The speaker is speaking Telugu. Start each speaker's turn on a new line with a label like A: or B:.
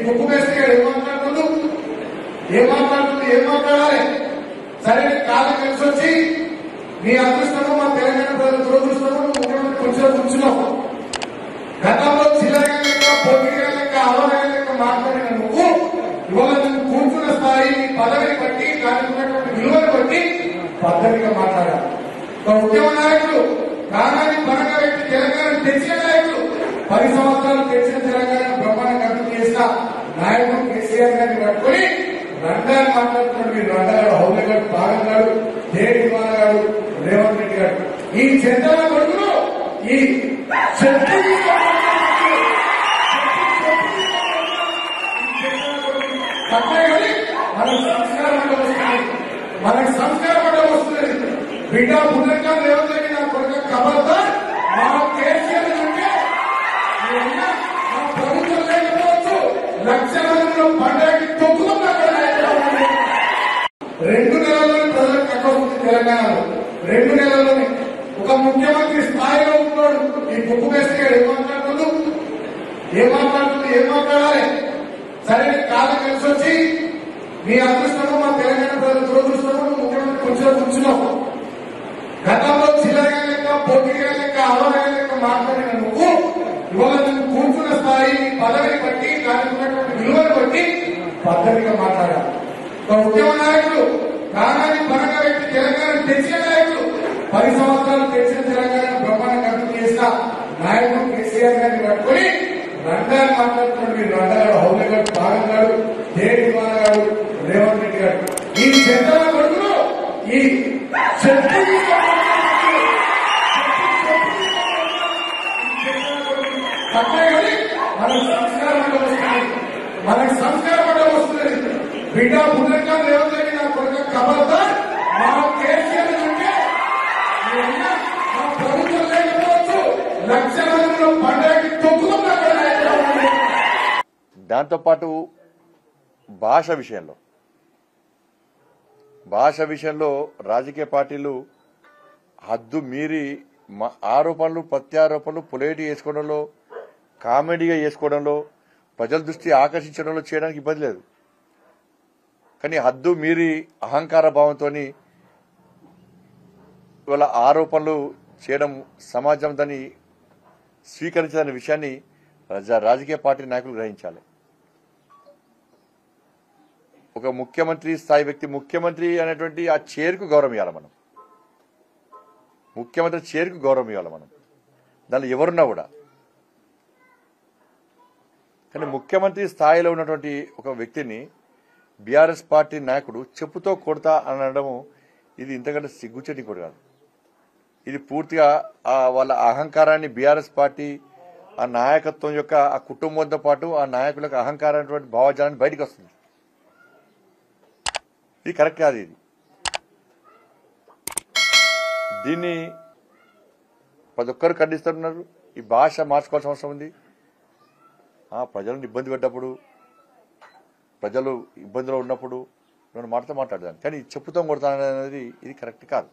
A: ముక్కు వేస్తే ఏం మాట్లాడాలి? సరే కాలం కలిసి వచ్చి మీ అదృష్టము మా తెలంగాణ ప్రజల దురదృష్టము ముఖ్యమంత్రి కొంచెం కూర్చున్నావు. గతంలో చిల్లరగా లెక్క పోటీగా లెక్క అవగాహన లెక్క మాట్లాడిన నువ్వు ఇవాళ నువ్వు కూర్చున్న స్థాయి పదవిని బట్టి దానికి ఉన్నటువంటి విలువను బట్టి పద్ధతిగా మాట్లాడాలి. ఒక ఉద్యమ నాయకులు ప్రాణాన్ని పరంగా పెట్టి తెలంగాణ తెచ్చిన నాయకులు 10 సంవత్సరాలు తెచ్చిన తెలంగాణ బ్రహ్మాండంగా అభివృద్ధి చేసిన నాయకుడు కేసీఆర్ గారిని పట్టుకుని రంగాన్ని మాట్లాడుతున్నాడు. మీరు రంగాడు హౌలే గారు భాగం గారు దేవి కుమార్ గారు రేవంత్ రెడ్డి గారు ఈ చెంతల కొడుకులు ఈ మనకు సంస్కారం అంటే వస్తుంది. బిడ్డ పుణ్యంగా రేవంత్ రెడ్డి నా కొడుకు కబర్దా మా కేసీఆర్ అంటే మా ప్రభుత్వం లేకపోవచ్చు. లక్షల మందిలో పండుగకి తొక్కుతున్నా 2 నెలల్లోనే ప్రజలకు అక్కడుంది తెలంగాణలో. 2 నెలల్లోనే ఒక ముఖ్యమంత్రి స్థాయిలో ఉన్నాడు. ఈ ముక్కు వేస్తే ఏం మాట్లాడాలి? సరే కాలం కలిసి వచ్చి మీ అదృష్టము మా తెలంగాణ ప్రజల దురదృష్టము ముఖ్యమంత్రి కొంచెం కూర్చున్నావు. గతంలో చిల్లరగా లెక్క పోటీగా లెక్క అవగాహన లెక్క మాట్లాడిన నువ్వు ఇవాళ నువ్వు కూర్చున్న స్థాయి పదవిని బట్టి దానికి ఉన్నటువంటి విలువను బట్టి పద్ధతిగా మాట్లాడాలి. ఒక ఉద్యమ నాయకులు ప్రాణాన్ని పరంగా పెట్టి తెలంగాణ తెచ్చిన నాయకులు 10 సంవత్సరాలు తెచ్చిన తెలంగాణ బ్రహ్మాండంగా అభివృద్ధి చేసిన నాయకుడు కేసీఆర్ గారిని పట్టుకుని రంగాన్ని మాట్లాడుతున్నాడు. మీరు రంగాడు హౌలే గారు భాగం గారు దేవి కుమార్ గారు రేవంత్ రెడ్డి గారు ఈ చెంతల కొడుకులు ఈ మనకు సంస్కారం అంటే వస్తుంది. బిడ్డ పుణ్యంగా రేవంత్ రెడ్డి నా కొడుకు కబర్దా మా కేసీఆర్ అంటే మా ప్రభుత్వం లేకపోవచ్చు. లక్షల మందిలో పండుగకి తొక్కుతున్నా.
B: దాంతోపాటు భాష విషయంలో రాజకీయ పార్టీలు హద్దు మీరి ఆరోపణలు ప్రత్యారోపణలు పొలేటి చేసుకోవడంలో కామెడీగా చేసుకోవడంలో ప్రజల దృష్టి ఆకర్షించడంలో చేయడానికి ఇబ్బంది లేదు. కానీ హద్దు మీరి అహంకార భావంతో ఇవాళ ఆరోపణలు చేయడం సమాజం దాన్ని స్వీకరించదనే విషయాన్ని రాజకీయ పార్టీ నాయకులు గ్రహించాలి. ఒక ముఖ్యమంత్రి స్థాయి వ్యక్తి ముఖ్యమంత్రి అనేటువంటి ఆ చైర్కు గౌరవం ఇవ్వాలి. మనం ముఖ్యమంత్రి చైర్కు గౌరవం ఇవ్వాలి. మనం దానిలో ఎవరున్నా కూడా. కానీ ముఖ్యమంత్రి స్థాయిలో ఉన్నటువంటి ఒక వ్యక్తిని బీఆర్ఎస్ పార్టీ నాయకుడు చెప్పుతో కొడతా అనడము ఇది ఇంతకంటే సిగ్గుచేటి కూడా కాదు. ఇది పూర్తిగా వాళ్ళ అహంకారాన్ని బీఆర్ఎస్ పార్టీ ఆ నాయకత్వం యొక్క ఆ కుటుంబంతో పాటు ఆ నాయకులకు అహంకారమైనటువంటి భావజాలాన్ని బయటకు వస్తుంది. ఇది కరెక్ట్ కాదు. దీన్ని ప్రతి ఒక్కరు ఖండిస్తున్నారు. ఈ భాష మార్చుకోవాల్సిన అవసరం ఉంది. ప్రజలను ఇబ్బంది పెట్టినప్పుడు ప్రజలు ఇబ్బందిలో ఉన్నప్పుడు నేను మాట్లాడతాను. కానీ చెప్పుతో కొడతాననేది ఇది కరెక్ట్ కాదు.